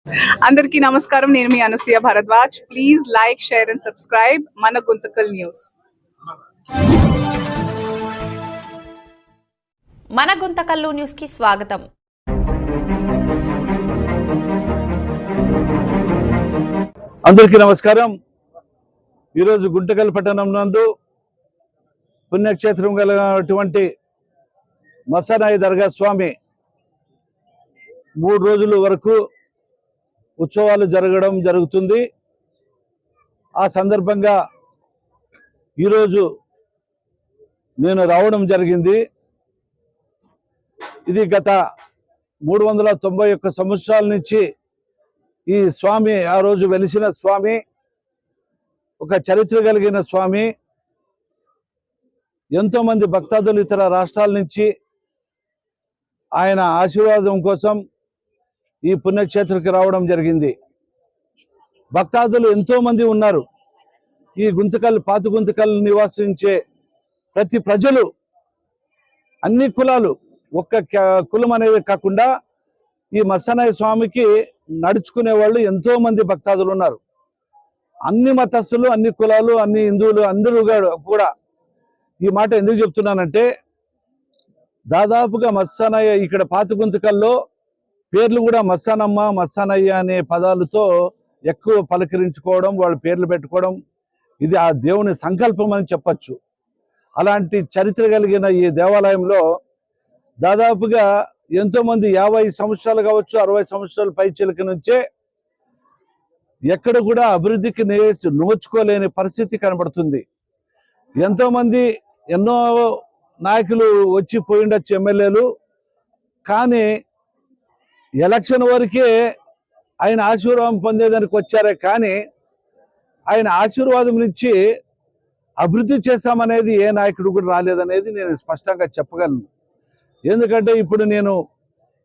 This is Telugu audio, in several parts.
అందరికీ నమస్కారం. నేను మీ Anasuya Bharadwaj. Please like, share and subscribe మన గుంతకల్ న్యూస్. మన గుంతకల్లు న్యూస్ కి స్వాగతం. అందరికీ నమస్కారం. ఈరోజు గుంతకల్ పట్టణం నందు పుణ్యక్షేత్రం కలిగినటువంటి మస్తానాయి దర్గా స్వామి 3 రోజుల వరకు ఉత్సవాలు జరుగుతుంది. ఆ సందర్భంగా ఈరోజు నేను రావడం జరిగింది. ఇది గత 391 సంవత్సరాల నుంచి ఈ స్వామి ఆ రోజు వెలిసిన స్వామి, ఒక చరిత్ర కలిగిన స్వామి. ఎంతోమంది భక్తాదులు ఇతర రాష్ట్రాల నుంచి ఆయన ఆశీర్వాదం కోసం ఈ పుణ్యక్షేత్రకి రావడం జరిగింది. భక్తాదులు ఎంతోమంది ఉన్నారు. ఈ గుంతకల్, పాత గుంతకల్ నివాసించే ప్రతి ప్రజలు, అన్ని కులాలు, ఒక్క కులం అనేది కాకుండా ఈ మస్తానాయి స్వామికి నడుచుకునే వాళ్ళు ఎంతోమంది భక్తాదులు ఉన్నారు. అన్ని మతస్థులు, అన్ని కులాలు, అన్ని హిందువులు అందరూ కూడా. ఈ మాట ఎందుకు చెప్తున్నానంటే, దాదాపుగా మస్తానాయి ఇక్కడ పాత గుంతకల్లో పేర్లు కూడా మస్తానమ్మ, మస్తానయ్య అనే పదాలతో ఎక్కువ పలకరించుకోవడం, వాళ్ళ పేర్లు పెట్టుకోవడం, ఇది ఆ దేవుని సంకల్పం అని చెప్పచ్చు. అలాంటి చరిత్ర కలిగిన ఈ దేవాలయంలో దాదాపుగా ఎంతోమంది 50 సంవత్సరాలు కావచ్చు, 60 సంవత్సరాల పైచిలక నుంచే ఎక్కడ కూడా అభివృద్ధికి నోచుకోలేని పరిస్థితి కనబడుతుంది. ఎంతోమంది, ఎన్నో నాయకులు వచ్చి పోయిండొచ్చు, ఎమ్మెల్యేలు. కానీ ఎలక్షన్ వరకే ఆయన ఆశీర్వాదం పొందేదానికి వచ్చారే కానీ ఆయన ఆశీర్వాదం నుంచి అభివృద్ధి చేస్తామనేది ఏ నాయకుడు కూడా రాలేదనేది నేను స్పష్టంగా చెప్పగలను. ఎందుకంటే ఇప్పుడు నేను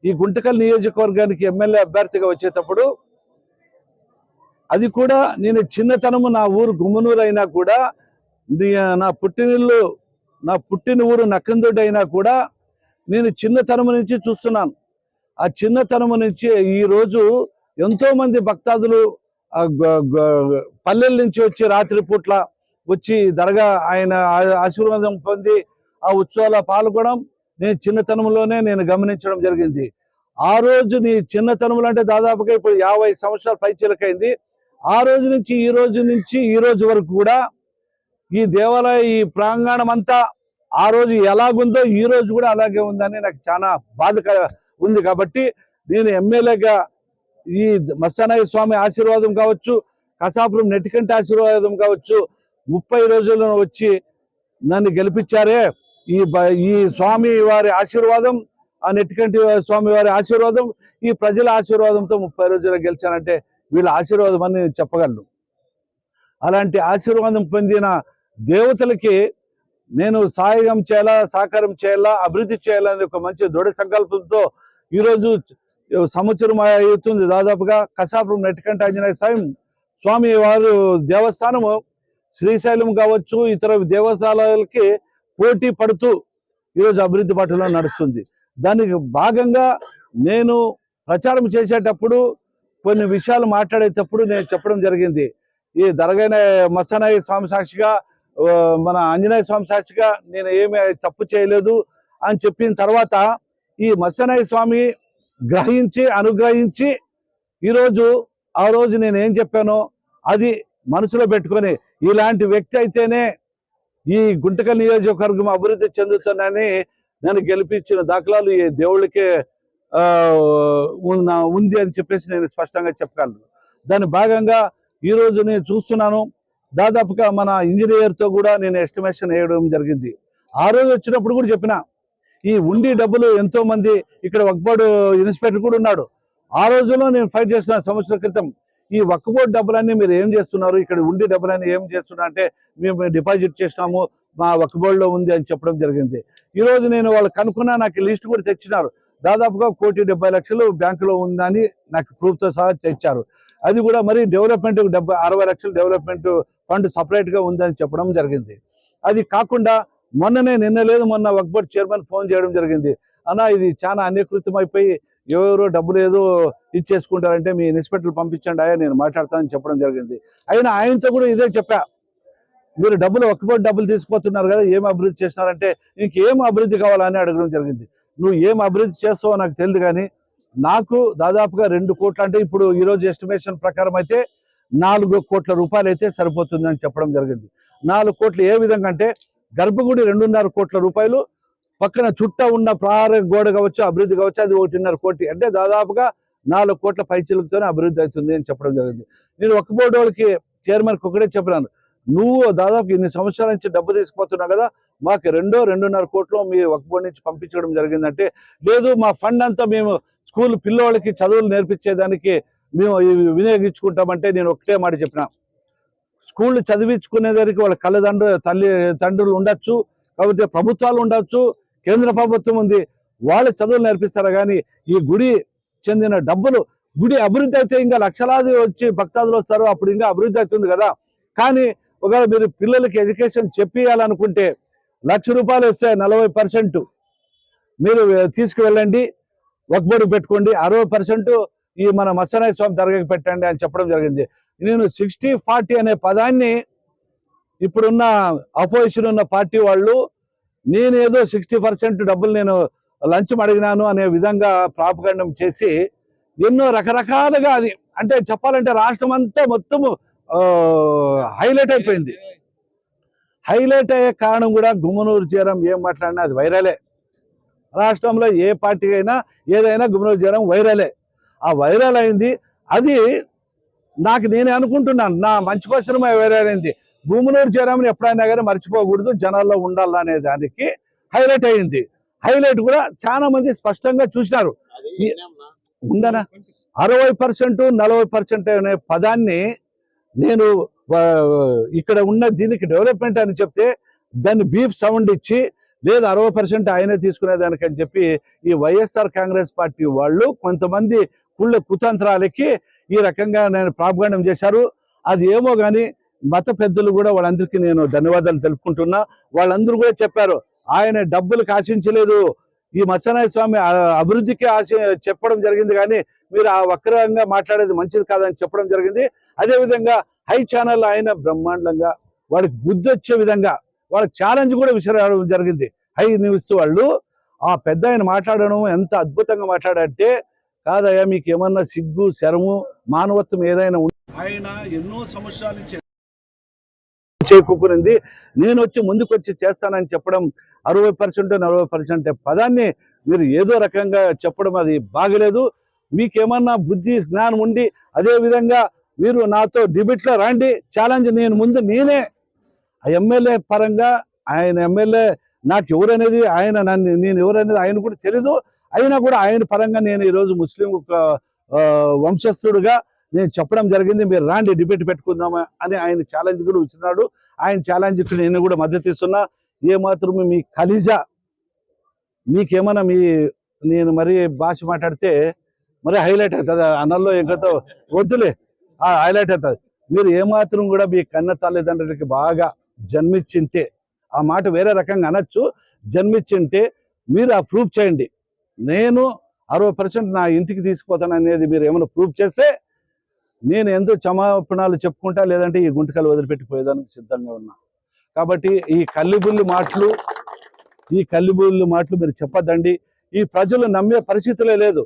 ఈ గుంతకల్ నియోజకవర్గానికి ఎమ్మెల్యే అభ్యర్థిగా వచ్చేటప్పుడు, అది కూడా నేను చిన్నతనము, నా ఊరు గుమ్మనూరు అయినా కూడా, నా పుట్టిన ఊరు నక్కందొడ్డి అయినా కూడా నేను చిన్నతనము నుంచి చూస్తున్నాను. ఆ చిన్నతనము నుంచి ఈరోజు ఎంతోమంది భక్తాదులు పల్లెల నుంచి వచ్చి రాత్రి పూట్ల వచ్చి దర్గా ఆయన ఆశీర్వాదం పొంది ఆ ఉత్సవాల పాల్గొనడం నేను చిన్నతనంలోనే నేను గమనించడం జరిగింది. ఆ రోజు నీ చిన్నతనంలో అంటే దాదాపుగా ఇప్పుడు 50 సంవత్సరాల పైచిలకైంది. ఆ రోజు నుంచి ఈ రోజు వరకు కూడా ఈ దేవాలయ, ఈ ప్రాంగణం అంతా ఆ రోజు ఎలాగుందో ఈ రోజు కూడా అలాగే ఉందని నాకు చాలా బాధ ఉంది. కాబట్టి నేను ఎమ్మెల్యేగా ఈ మస్తానాయి స్వామి ఆశీర్వాదం కావచ్చు, కసాపురం నెట్టికంటి ఆశీర్వాదం కావచ్చు, 30 రోజులను వచ్చి నన్ను గెలిపించారే. ఈ స్వామి వారి ఆశీర్వాదం, ఆ నెట్టికంటి స్వామి వారి ఆశీర్వాదం, ఈ ప్రజల ఆశీర్వాదంతో 30 రోజులు గెలిచానంటే వీళ్ళ ఆశీర్వాదం అని నేను చెప్పగలను. అలాంటి ఆశీర్వాదం పొందిన దేవతలకి నేను సహకారం చేయాలా, అభివృద్ధి చేయాలని ఒక మంచి దృఢ సంకల్పంతో ఈరోజు సంవత్సరం అవుతుంది దాదాపుగా. కసాపురం నెట్టికంటి ఆంజనేయ స్వామి వారు దేవస్థానము శ్రీశైలం కావచ్చు, ఇతర దేవస్థానాలకి పోటీ పడుతూ ఈరోజు అభివృద్ధి బాటలో నడుస్తుంది. దానికి భాగంగా నేను ప్రచారం చేసేటప్పుడు కొన్ని విషయాలు మాట్లాడేటప్పుడు నేను చెప్పడం జరిగింది. ఈ దర్గా మస్తానాయి స్వామి సాక్షిగా, మన ఆంజనేయ స్వామి సాక్షిగా నేను ఏమి తప్పు చేయలేదు అని చెప్పిన తర్వాత ఈ మస్తానాయి స్వామి అనుగ్రహించి ఆ రోజు నేను ఏం చెప్పానో అది మనసులో పెట్టుకొని, ఇలాంటి వ్యక్తి అయితేనే ఈ గుంతకల్ నియోజకవర్గం అభివృద్ధి చెందుతుందని నేను గెలిపించిన దాఖలాలు ఈ దేవుళ్ళకే ఉంది అని చెప్పేసి నేను స్పష్టంగా చెప్పగలను. దాని భాగంగా ఈరోజు నేను చూస్తున్నాను, దాదాపుగా మన ఇంజనీర్తో కూడా నేను ఎస్టిమేషన్ వేయడం జరిగింది. ఆ రోజు వచ్చినప్పుడు కూడా చెప్పిన, ఈ ఉండి డబ్బులు ఎంతో మంది ఇక్కడ వక్ఫ్ ఇన్స్పెక్టర్ కూడా ఉన్నాడు. ఆ రోజుల్లో నేను ఫైట్ చేస్తున్న సంవత్సరాల క్రితం, ఈ వక్ఫ్ బోర్డు డబ్బులన్నీ మీరు ఏం చేస్తున్నారు, ఇక్కడ ఉండి డబ్బులన్నీ ఏం చేస్తున్నారు అంటే మేము డిపాజిట్ చేసినాము, మా వక్ఫ్ బోర్డులో ఉంది అని చెప్పడం జరిగింది. ఈరోజు నేను వాళ్ళు కనుక్కున్నా, నాకు లిస్ట్ కూడా తెచ్చినారు. దాదాపుగా 1,70,00,000 బ్యాంకులో ఉందని నాకు ప్రూఫ్తో సహా తెచ్చారు. అది కూడా మరి డెవలప్మెంట్ 60 లక్షలు డెవలప్మెంట్ ఫండ్ సపరేట్గా ఉందని చెప్పడం జరిగింది. అది కాకుండా మొన్న వక్ఫ్ బోర్డ్ చైర్మన్ ఫోన్ చేయడం జరిగింది, అన్న ఇది చాలా అన్యకృతం అయిపోయి ఎవరు డబ్బులు ఏదో ఇచ్చేసుకుంటారంటే మీ ఇన్స్పెక్టర్లు పంపించండి అయ్యా నేను మాట్లాడతానని చెప్పడం జరిగింది. అయినా ఆయనతో కూడా ఇదే చెప్పా, మీరు డబ్బులు ఒక్కబోటి డబ్బులు తీసుకుపోతున్నారు కదా, ఏం అభివృద్ధి చేస్తున్నారంటే ఇంకేం అభివృద్ధి కావాలని అడగడం జరిగింది. నువ్వు ఏం అభివృద్ధి చేస్తావో నాకు తెలియదు, కానీ నాకు దాదాపుగా 2 కోట్లు, అంటే ఇప్పుడు ఈరోజు ఎస్టిమేషన్ ప్రకారం అయితే 4 కోట్ల రూపాయలు అయితే సరిపోతుందని చెప్పడం జరిగింది. 4 కోట్లు ఏ విధంగా అంటే గర్భగుడి 2.5 కోట్ల రూపాయలు, పక్కన చుట్టూ ఉన్న ప్రహార గోడ కావచ్చు, అభివృద్ధి కావచ్చు, అది 1.5 కోటి, అంటే దాదాపుగా 4 కోట్ల పైచిలతోనే అభివృద్ధి అవుతుంది అని చెప్పడం జరిగింది. నేను ఒక్క బోర్డు వాళ్ళకి చైర్మన్కి ఒకటే చెప్పినాను, నువ్వు దాదాపు ఇన్ని సంవత్సరాల నుంచి డబ్బు తీసుకుపోతున్నావు కదా, మాకు 2.5 కోట్లు మీ ఒక్క బోర్డు నుంచి పంపించడం జరిగిందంటే, లేదు మా ఫండ్ అంతా మేము స్కూల్ పిల్లోళ్ళకి చదువులు నేర్పించేదానికి మేము వినియోగించుకుంటామంటే, నేను ఒకటే మాట చెప్పిన, స్కూళ్ళు చదివించుకునేదానికి వాళ్ళ తండ్రులు ఉండొచ్చు, కాబట్టి ప్రభుత్వాలు ఉండొచ్చు, కేంద్ర ప్రభుత్వం ఉంది, వాళ్ళు చదువులు నేర్పిస్తారు. కానీ ఈ గుడి చెందిన డబ్బులు, గుడి అభివృద్ధి అయితే ఇంకా లక్షలాది వచ్చి భక్తాదులు వస్తారు, అప్పుడు ఇంకా అభివృద్ధి అవుతుంది కదా. కానీ ఒకవేళ మీరు పిల్లలకి ఎడ్యుకేషన్ చెప్పియాలనుకుంటే ₹1,00,000 వస్తే 40% మీరు తీసుకువెళ్ళండి, వక్బోర్డు పెట్టుకోండి, 60% ఈ మన మత్స్యనాయ స్వామి దర్గాకి పెట్టండి అని చెప్పడం జరిగింది. నేను 60-40 అనే పదాన్ని ఇప్పుడున్న అపోజిషన్ ఉన్న పార్టీ వాళ్ళు, నేను ఏదో 60% డబ్బులు నేను లంచం అడిగినాను అనే విధంగా ప్రాపగండం చేసి ఎన్నో రకరకాలుగా, అది అంటే చెప్పాలంటే రాష్ట్రం అంతా మొత్తము హైలైట్ అయిపోయింది. హైలైట్ అయ్యే కారణం కూడా గుమ్మనూరు జయరాం ఏం మాట్లాడినా అది వైరలే. రాష్ట్రంలో ఏ పార్టీ అయినా ఏదైనా గుమ్మనూరు జయరాం వైరలే. ఆ వైరల్ అయింది, అది నేనే అనుకుంటున్నాను, నా మంచి కోసమే వైరల్ అయింది. గుమ్మనూరు జయరాంని ఎప్పుడైనా కానీ మర్చిపోకూడదు, జనాల్లో ఉండాలనే దానికి హైలైట్ అయింది. హైలైట్ కూడా చాలా మంది స్పష్టంగా చూసినారు. ఉందనా 60% 40% అనే పదాన్ని నేను ఇక్కడ ఉన్న దీనికి డెవలప్మెంట్ అని చెప్తే దాన్ని బీప్ సౌండ్ ఇచ్చి, లేదు 60% ఆయనే తీసుకునేదానికి అని చెప్పి ఈ వైఎస్ఆర్ కాంగ్రెస్ పార్టీ వాళ్ళు కొంతమంది కుతంత్రాలకి ఈ రకంగా నేను ప్రాపగండం చేశారు. అది ఏమో కానీ మత పెద్దలు కూడా వాళ్ళందరికీ నేను ధన్యవాదాలు తెలుపుకుంటున్నా. వాళ్ళందరూ కూడా చెప్పారు, ఆయన డబ్బులకు ఆశించలేదు, ఈ మత్స్యనాయ స్వామి అభివృద్ధికి చెప్పడం జరిగింది, కానీ మీరు ఆ వక్రంగా మాట్లాడేది మంచిది కాదని చెప్పడం జరిగింది. అదేవిధంగా హై ఛానల్ ఆయన బ్రహ్మాండంగా వాళ్ళకి బుద్ధి వచ్చే విధంగా వాళ్ళకి ఛాలెంజ్ కూడా విసిరడం జరిగింది. హై న్యూస్ వాళ్ళు ఆ పెద్ద ఆయన మాట్లాడడం ఎంత అద్భుతంగా మాట్లాడంటే, కాదయ్యా మీకు ఏమన్నా సిగ్గు శరము మానవత్వం ఏదైనా ఆయన ఎన్నో సంవత్సరాల నుంచి చేకూరింది, నేను వచ్చి ముందుకు వచ్చి చేస్తానని చెప్పడం 60% 40% పదాన్ని మీరు ఏదో రకంగా చెప్పడం అది బాగలేదు. మీకేమన్నా బుద్ధి జ్ఞానం ఉండి అదే విధంగా మీరు నాతో డిబేట్లో రండి, ఛాలెంజ్ నేనే ఎమ్మెల్యే పరంగా, ఆయన ఎమ్మెల్యే నాకు ఎవరనేది నేను ఎవరనేది ఆయన కూడా తెలీదు, అయినా కూడా ఆయన పరంగా నేను ఈరోజు ముస్లిం వంశస్థుడుగా నేను చెప్పడం జరిగింది, మీరు రాండి డిబేట్ పెట్టుకుందామా అని ఆయన ఛాలెంజ్ కూడా ఇచ్చినాడు. ఆయన ఛాలెంజ్కి నేను కూడా మద్దతు ఇస్తున్నా. ఏమాత్రం మీ ఖలీజా మీకేమన్నా నేను మరి భాష మాట్లాడితే మరి హైలైట్ అవుతుంది, అన్నల్లో ఇంకతో వద్దులే హైలైట్ అవుతుంది. మీరు ఏమాత్రం కూడా మీ కన్న తల్లిదండ్రులకి బాగా జన్మించింటే, ఆ మాట వేరే రకంగా అనొచ్చు, జన్మించింటే మీరు ఆ ప్రూఫ్ చేయండి. నేను 60% నా ఇంటికి తీసుకుపోతాను అనేది మీరు ఏమైనా ప్రూఫ్ చేస్తే నేను ఎంతో క్షమాపణాలు చెప్పుకుంటా, లేదంటే ఈ గుంటకలు వదిలిపెట్టిపోయేదానికి సిద్ధంగా ఉన్నా. కాబట్టి ఈ కల్లిబుల్లి మాటలు మీరు చెప్పద్దండి. ఈ ప్రజలు నమ్మే పరిస్థితులే లేదు.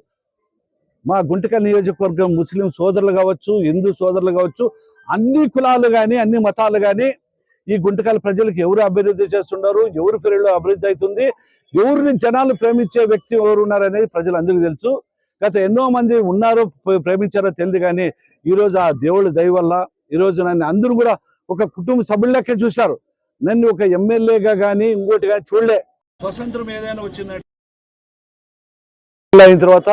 మా గుంటకల్ నియోజకవర్గం ముస్లిం సోదరులు కావచ్చు, హిందూ సోదరులు కావచ్చు, అన్ని కులాలు కానీ అన్ని మతాలు కానీ ఈ గుంటకల్ ప్రజలకు ఎవరు అభివృద్ధి చేస్తున్నారు, ఎవరు ఫీల్డ్లో అభివృద్ధి అవుతుంది, ఎవరిని జనాలు ప్రేమించే వ్యక్తి ఎవరు ఉన్నారనేది ప్రజలందరికీ తెలుసు. గత ఎన్నో మంది ఉన్నారో ప్రేమించారో తెలియదు, కానీ ఈరోజు ఆ దేవుళ్ళ దయ వల్ల ఈరోజు నన్ను అందరూ కూడా ఒక కుటుంబ సభ్యులకే చూశారు. నన్ను ఒక ఎమ్మెల్యేగా కానీ ఇంకోటి కానీ చూడలే. స్వతంత్రం ఏదైనా వచ్చిందంటే అయిన తర్వాత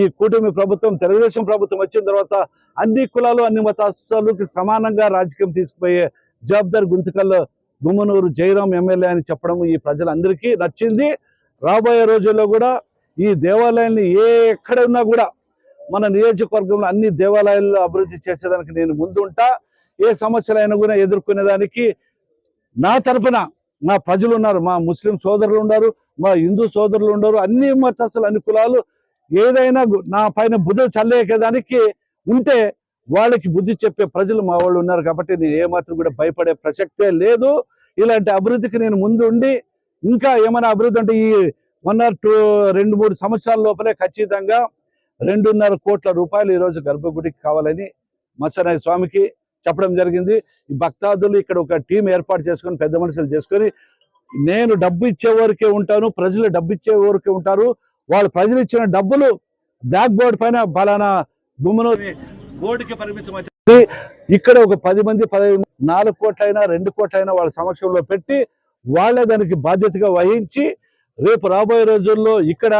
ఈ కూటమి ప్రభుత్వం, తెలుగుదేశం ప్రభుత్వం వచ్చిన తర్వాత అన్ని కులాలు అన్ని మతాలకు సమానంగా రాజకీయం తీసుకుపోయే జవాబుదారి గుమ్మనూరు జయరాం ఎమ్మెల్యే అని చెప్పడం ఈ ప్రజలందరికీ నచ్చింది. రాబోయే రోజుల్లో కూడా ఈ దేవాలయాన్ని ఎక్కడ ఉన్నా కూడా మన నియోజకవర్గంలో అన్ని దేవాలయాల్లో అభివృద్ధి చేసేదానికి నేను ముందుంటా. ఏ సమస్యలైనా కూడా ఎదుర్కొనేదానికి నా తరపున మా ప్రజలు ఉన్నారు, మా ముస్లిం సోదరులు ఉన్నారు, మా హిందూ సోదరులు ఉన్నారు, అన్ని మతస్థులు అన్ని కులాలు ఏదైనా నా పైన బుద్ధి చల్లేకేదానికి ఉంటే వాళ్ళకి బుద్ధి చెప్పే ప్రజలు మా వాళ్ళు ఉన్నారు కాబట్టి నేను ఏమాత్రం కూడా భయపడే ప్రసక్తే లేదు. ఇలాంటి అభివృద్ధికి నేను ముందు ఉండి ఇంకా ఏమైనా అభివృద్ధి అంటే ఈ 2-3 సంవత్సరాల లోపలే ఖచ్చితంగా 2.5 కోట్ల రూపాయలు ఈరోజు గర్భగుడికి కావాలని మత్స్యనాయ స్వామికి చెప్పడం జరిగింది. ఈ భక్తాదులు ఇక్కడ ఒక టీం ఏర్పాటు చేసుకొని పెద్ద మనుషులు చేసుకొని నేను డబ్బు ఇచ్చేవరకే ఉంటాను, ప్రజలు డబ్బు ఇచ్చేవరకే ఉంటారు. వాళ్ళు ప్రజలు ఇచ్చిన డబ్బులు బ్లాక్ బోర్డ్ పైన బలానా గుమ్మనూరి బోర్డుకి పరిమితం అవుతుంది. ఇక్కడ ఒక 10 మంది 4 కోట్లైనా 2 కోట్లైనా వాళ్ళ సమక్షంలో పెట్టి వాళ్ళే దానికి బాధ్యతగా వహించి రేపు రాబోయే రోజుల్లో ఇక్కడ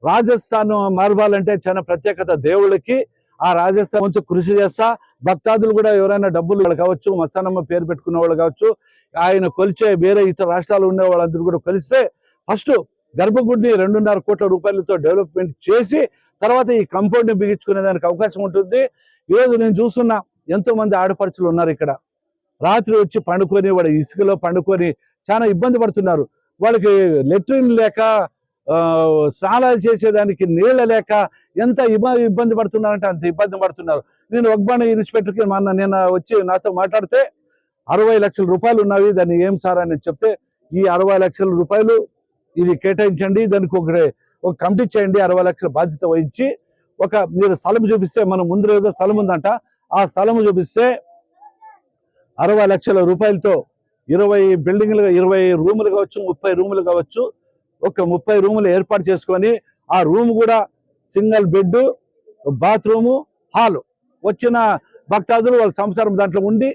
రాజస్థాన్ మారవాలంటే చాలా ప్రత్యేకత దేవుళ్ళకి. ఆ రాజస్థాన్ వంతు కృషి చేస్తా. భక్తాదులు కూడా ఎవరైనా డబ్బులు వాళ్ళు కావచ్చు, మస్తానమ్మ పేరు పెట్టుకున్న వాళ్ళు కావచ్చు, ఆయన కొలిచే వేరే ఇతర రాష్ట్రాలు ఉండే వాళ్ళందరూ కూడా కొలిస్తే ఫస్ట్ గర్భగుడిని 2.5 కోట్ల రూపాయలతో డెవలప్మెంట్ చేసి తర్వాత ఈ కాంపౌండ్ని బిగించుకునే దానికి అవకాశం ఉంటుంది. ఈరోజు నేను చూస్తున్నా ఎంతో మంది ఆడపడుచులు ఉన్నారు ఇక్కడ. రాత్రి వచ్చి పండుకొని వాడు ఇసుకలో పండుకొని చాలా ఇబ్బంది పడుతున్నారు. వాళ్ళకి లెట్రిన్ లేక స్నానాలు చేసేదానికి నీళ్ళ లేక ఎంత ఇబ్బంది పడుతున్నారంటే అంత ఇబ్బంది పడుతున్నారు. నేను వగ్బాణి ఇన్స్పెక్టర్కి నిన్న వచ్చి నాతో మాట్లాడితే 60 లక్షల రూపాయలు ఉన్నవి, దాన్ని ఏం సార్ అని చెప్తే ఈ 60 లక్షల రూపాయలు ఇది కేటాయించండి, దానికి ఒక కమిటీ చేయండి, 60 లక్షల బాధ్యత వహించి మీరు స్థలం చూపిస్తే మన ముందు ఏదో స్థలం ఉందంట, ఆ స్థలం చూపిస్తే 60 లక్షల రూపాయలతో 20 బిల్డింగ్లు 20 రూములు కావచ్చు, 30 రూములు కావచ్చు, ఒక 30 రూములు ఏర్పాటు చేసుకొని ఆ రూమ్ కూడా సింగిల్ బెడ్, బాత్రూము, హాల్ వచ్చిన భక్తాదులు వాళ్ళ సంసారం దాంట్లో ఉండి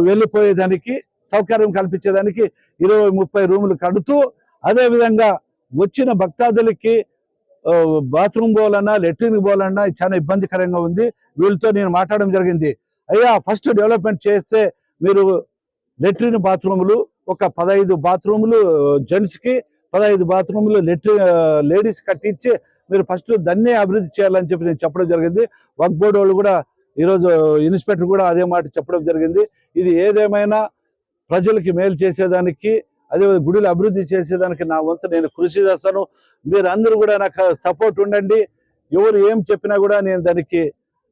వెళ్ళిపోయేదానికి సౌకర్యం కల్పించేదానికి 20-30 రూములు కడుతూ అదేవిధంగా వచ్చిన భక్తాదులకి బాత్రూమ్ పోవాలన్నా లెట్రిన్ పోవాలన్నా చాలా ఇబ్బందికరంగా ఉంది. వీళ్ళతో నేను మాట్లాడడం జరిగింది. అయ్యా ఫస్ట్ డెవలప్మెంట్ చేస్తే మీరు లెట్రిన్ బాత్రూములు ఒక 15 బాత్రూములు జెంట్స్కి 15 బాత్రూములు లేడీస్ కట్టించి మీరు ఫస్ట్ దాన్నే అభివృద్ధి చేయాలని చెప్పి నేను చెప్పడం జరిగింది. వక్ఫ్ బోర్డు వాళ్ళు కూడా ఈరోజు ఇన్స్పెక్టర్ కూడా అదే మాట చెప్పడం జరిగింది. ఇది ఏదేమైనా ప్రజలకి మేలు చేసేదానికి అదే గుడిలో అభివృద్ధి చేసేదానికి నా వంతు నేను కృషి చేస్తాను. మీరు అందరూ కూడా నాకు సపోర్ట్ ఉండండి. ఎవరు ఏం చెప్పినా కూడా నేను దానికి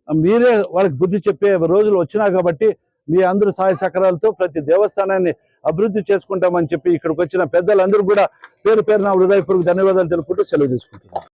మీరే వాళ్ళకి బుద్ధి చెప్పే రోజులు వచ్చినా కాబట్టి మీ అందరూ సహాయ సహకారాలతో ప్రతి దేవస్థానాన్ని అభివృద్ధి చేసుకుంటామని చెప్పి ఇక్కడికి వచ్చిన పెద్దలందరూ కూడా పేరు పేరున హృదయపూర్వక ధన్యవాదాలు తెలుపుకుంటూ సెలవు తీసుకుంటున్నాను.